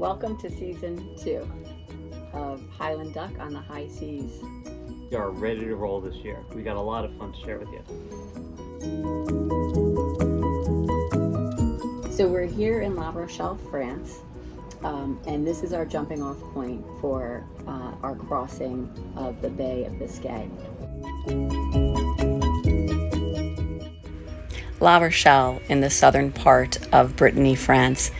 Welcome to Season 2 of Highland Duck on the High Seas. We are ready to roll this year. We got a lot of fun to share with you. So we're here in La Rochelle, France, and this is our jumping off point for our crossing of the Bay of Biscay. La Rochelle, in the southern part of Brittany, France,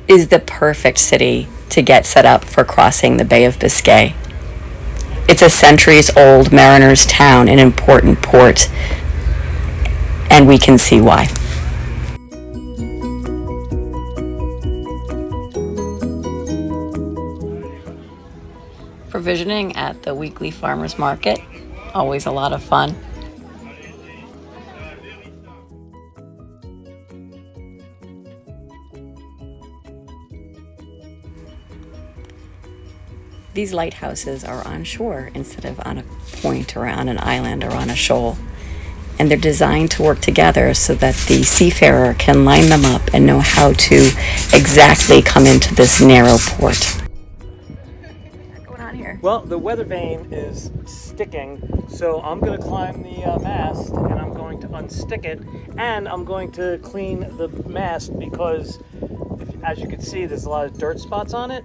is the perfect city to get set up for crossing the Bay of Biscay. It's a centuries-old mariner's town, an important port, and we can see why. Provisioning at the weekly farmers market, always a lot of fun. These lighthouses are on shore instead of on a point or on an island or on a shoal. And they're designed to work together so that the seafarer can line them up and know how to exactly come into this narrow port. What's going on here? Well, the weather vane is sticking, so I'm going to climb the mast and I'm going to unstick it, and I'm going to clean the mast because, as you can see, there's a lot of dirt spots on it.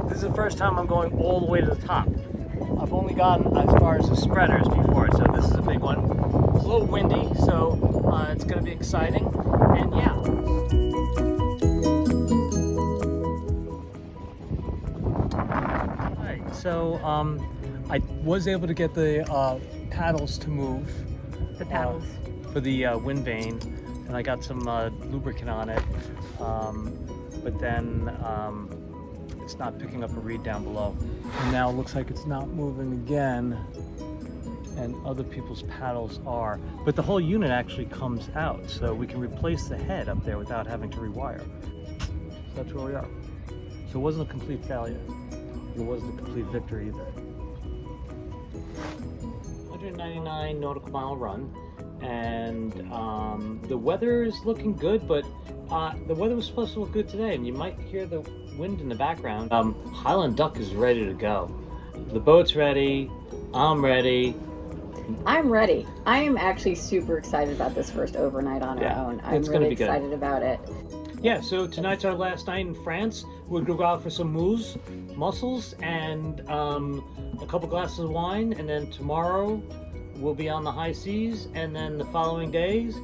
This is the first time I'm going all the way to the top. I've only gotten as far as the spreaders before, so this is a big one. It's a little windy, so it's going to be exciting, and yeah. Alright, so I was able to get the paddles to move. The paddles. For the wind vane, and I got some lubricant on it, but then it's not picking up a reed down below. And now it looks like it's not moving again, and other people's paddles are. But the whole unit actually comes out, so we can replace the head up there without having to rewire. So that's where we are. So it wasn't a complete failure. It wasn't a complete victory either. 199 nautical mile run, and the weather is looking good, but the weather was supposed to look good today, and you might hear the wind in the background. Highland Duck is ready to go. The boat's ready. I'm ready. I'm ready. I am actually super excited about this first overnight on our own. I'm really excited about it. Yeah, so tonight's our last night in France. We're gonna go out for some mussels, and a couple glasses of wine, and then tomorrow we'll be on the high seas, and then the following days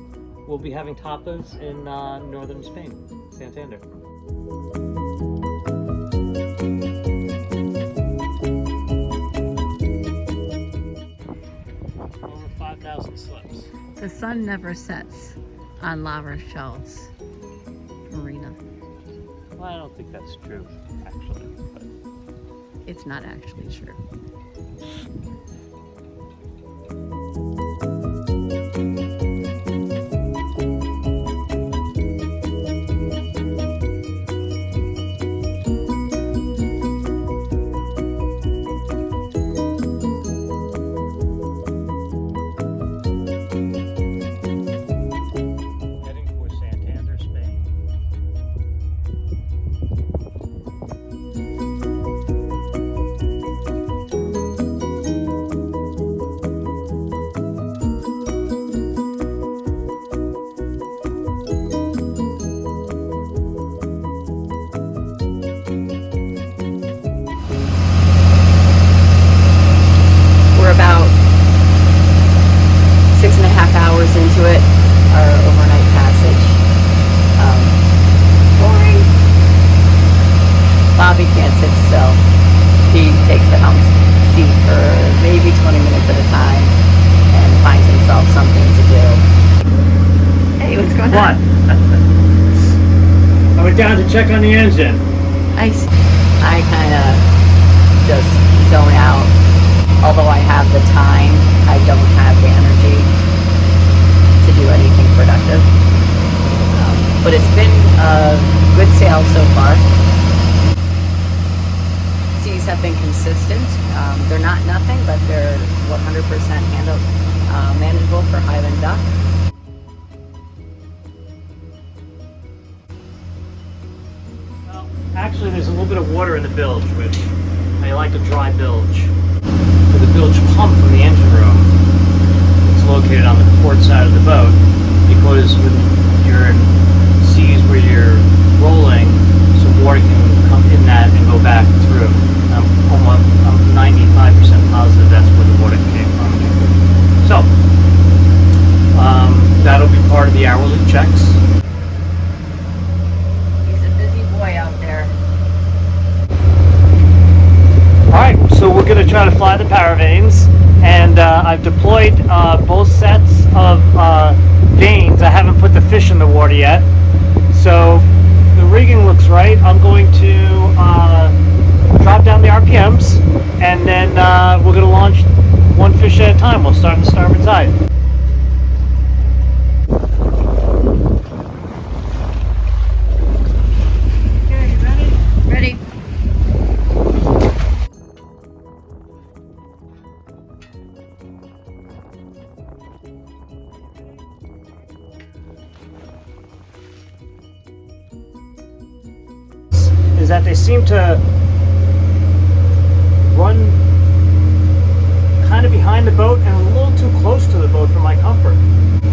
we'll be having tapas in northern Spain, Santander. Over 5,000 slips. The sun never sets on La Rochelle's marina. Well, I don't think that's true, actually. But it's not actually true. About 6.5 hours into it, our overnight passage. Boring. Bobby can't sit still. He takes the helm seat for maybe 20 minutes at a time and finds himself something to do. Hey, what's going on? I went down to check on the engine. I kind of just zone out. Although I have the time, I don't have the energy to do anything productive. But it's been a good sail so far. Seas have been consistent. They're not nothing, but they're 100% manageable for Highland Duck. bit of water in the bilge, which I like a dry bilge. For the bilge pump from the engine room, it's located on the port side of the boat, because when you're in seas where you're rolling, some water can come in that and go back through. I'm 95% positive that's where the water came from. So, that'll be part of the hourly checks. He's a busy boy out there. Alright, so we're going to try to fly the paravanes, and I've deployed both sets of vanes. I haven't put the fish in the water yet, so the rigging looks right. I'm going to drop down the RPMs, and then we're going to launch one fish at a time. We'll start on the starboard side. Okay, ready? Ready. Is that they seem to run kind of behind the boat and a little too close to the boat for my comfort.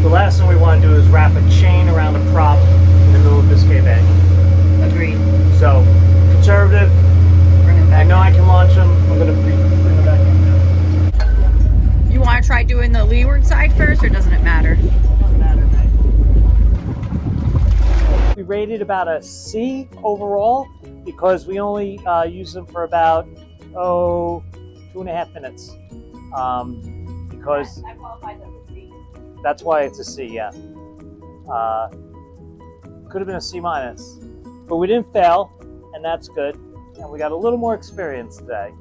The last thing we want to do is wrap a chain around a prop in the middle of Biscay Bay. Agreed. So, conservative. Bring it back. I know I can launch them. I'm going to bring them back in. You want to try doing the leeward side first, or doesn't it matter? Doesn't matter, right? We rated about a C overall because we only use them for about 2.5 minutes. Because I qualified them with C. that's why it's a C. Yeah. Could have been a C minus, but we didn't fail, and that's good. And we got a little more experience today,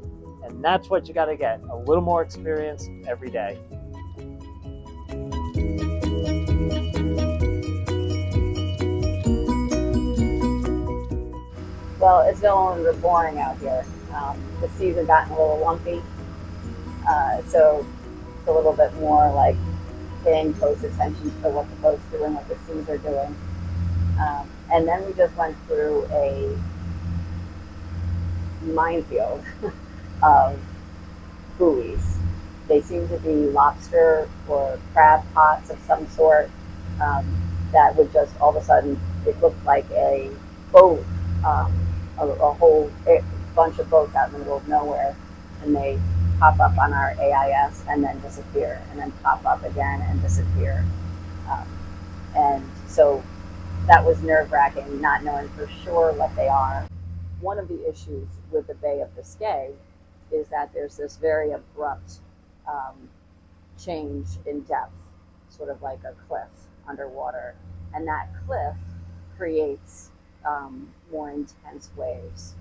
and that's what you got to get, a little more experience every day. Well, it's no longer boring out here. The seas have gotten a little lumpy, so it's a little bit more like paying close attention to what the boat's doing, what the seas are doing. And then we just went through a minefield of buoys. They seem to be lobster or crab pots of some sort that would just all of a sudden, it looked like a boat, a whole bunch of boats out in the middle of nowhere, and they pop up on our AIS and then disappear, and then pop up again and disappear. And so that was nerve-wracking, not knowing for sure what they are. One of the issues with the Bay of Biscay is that there's this very abrupt change in depth, sort of like a cliff underwater, and that cliff creates more intense waves.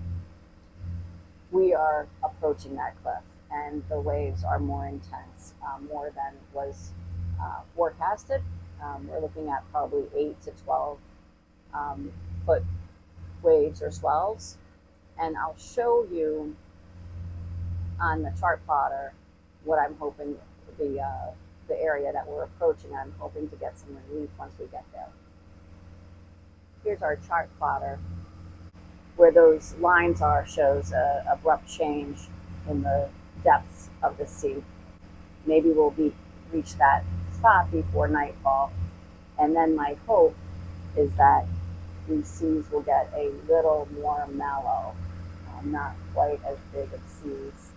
We are approaching that cliff, and the waves are more intense, more than was forecasted. We're looking at probably 8 to 12 foot waves or swells, and I'll show you on the chart plotter what I'm hoping the area that we're approaching. I'm hoping to get some relief once we get there. Here's our chart plotter. Where those lines are shows a abrupt change in the depths of the sea. Maybe we'll reach that spot before nightfall, and then my hope is that these seas will get a little more mellow, not quite as big of seas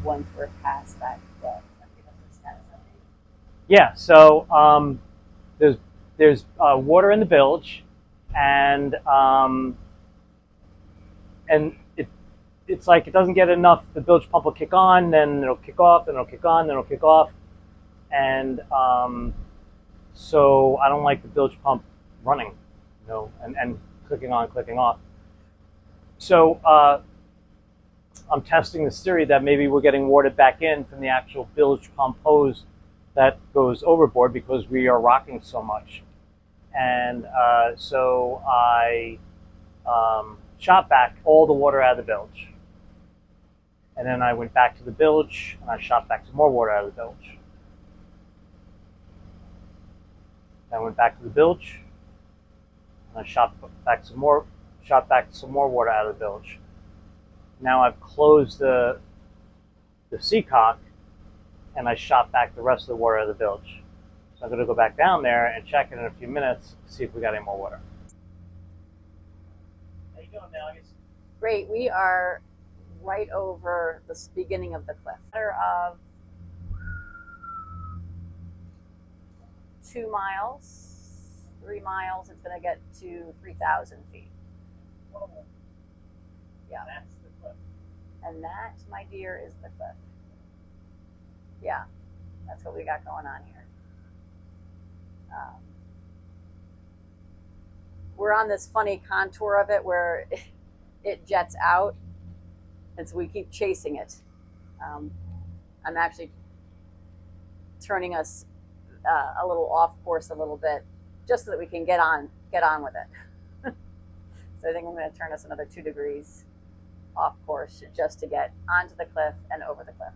once we're past that cliff. Yeah. So there's water in the bilge, and it's like it doesn't get enough. The bilge pump will kick on, then it'll kick off, then it'll kick on, then it'll kick off, and so I don't like the bilge pump running, and clicking on, clicking off. So I'm testing this theory that maybe we're getting water back in from the actual bilge pump hose that goes overboard because we are rocking so much, and so I shot back all the water out of the bilge. And then I went back to the bilge and I shot back some more water out of the bilge. Then I went back to the bilge and I shot back some more shot back some more water out of the bilge. Now I've closed the seacock, and I shot back the rest of the water out of the bilge. So I'm going to go back down there and check it in a few minutes to see if we got any more water. How you doing, Mayaugust? Great. We are right over the beginning of the cliff. Matter of 2 miles, 3 miles, it's going to get to 3,000 feet. Whoa. Yeah. That's the cliff. And that, my dear, is the cliff. Yeah, that's what we got going on here. We're on this funny contour of it where it jets out, and so we keep chasing it. I'm actually turning us a little off course a little bit, just so that we can get on with it. So I think I'm going to turn us another 2 degrees off course just to get onto the cliff and over the cliff.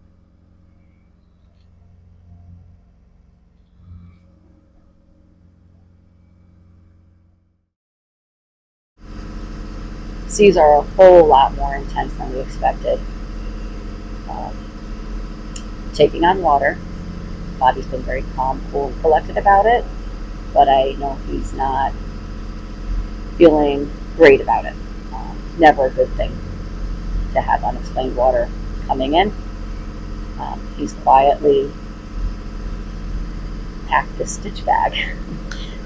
Seas are a whole lot more intense than we expected. Taking on water. Bobby's been very calm, cool, and collected about it, but I know he's not feeling great about it. It's never a good thing to have unexplained water coming in. He's quietly packed a stitch bag,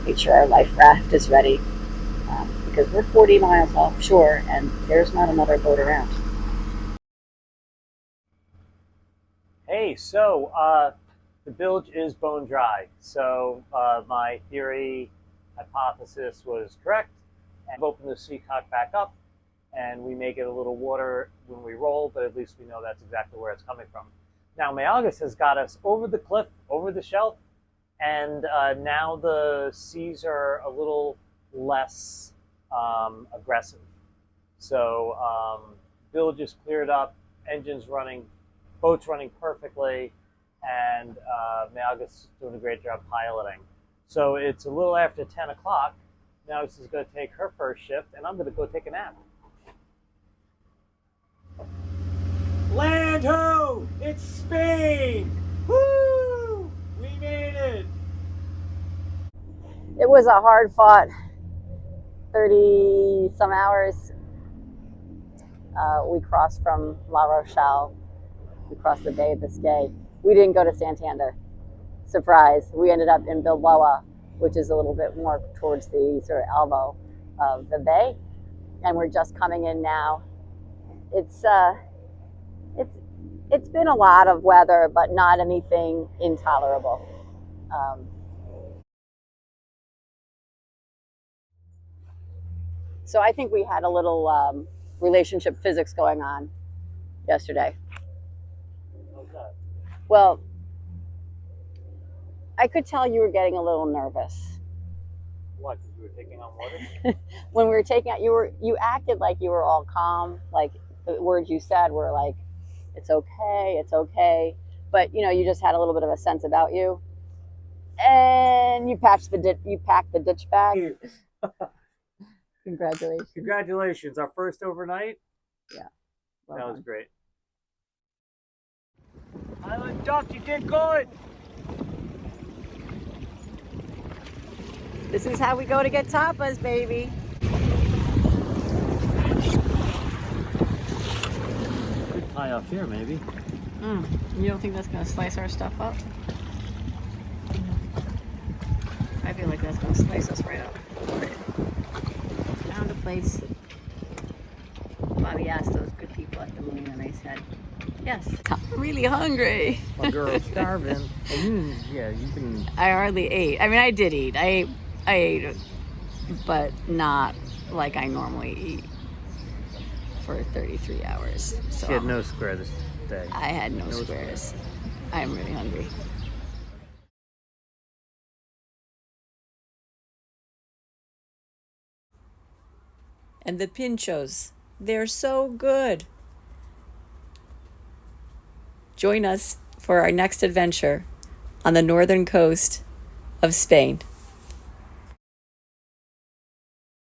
made sure our life raft is ready, because we're 40 miles offshore and there's not another boat around. Hey, so the bilge is bone dry. So my theory hypothesis was correct. I've opened the seacock back up, and we may get a little water when we roll, but at least we know that's exactly where it's coming from. Now, Mayaugust has got us over the cliff, over the shelf, and now the seas are a little less aggressive. So bilge is cleared up, engines running, boat's running perfectly, and Mayaugust is doing a great job piloting. So it's a little after 10 o'clock. Mayaugust is going to take her first shift, and I'm going to go take a nap. Land ho! It's Spain! Woo! We made it! It was a hard fought 30 some hours. We crossed from La Rochelle. We crossed the Bay of Biscay. We didn't go to Santander. Surprise. We ended up in Bilboa, which is a little bit more towards the sort of elbow of the bay. And we're just coming in now. It's been a lot of weather, but not anything intolerable. So I think we had a little relationship physics going on yesterday. Okay. Well, I could tell you were getting a little nervous. What, because we were taking on water? When we were taking out, you acted like you were all calm. Like the words you said were like, "It's okay, it's okay," but you just had a little bit of a sense about you, and you packed the ditch bag. Congratulations! Congratulations, our first overnight. Yeah, well that was great. Highland Duck, you did good. This is how we go to get tapas, baby. Could tie off here, maybe. You don't think that's gonna slice our stuff up? I feel like that's gonna slice us right up. Found a place. Bobby asked those good people at the moon, and I said, "Yes, I'm really hungry." My girl's starving. Yeah, you can. I hardly ate. I mean, I did eat. I ate, but not like I normally eat for 33 hours. So She had no square this day. I had no squares. I'm really hungry. And the pinchos, they're so good. Join us for our next adventure on the northern coast of Spain.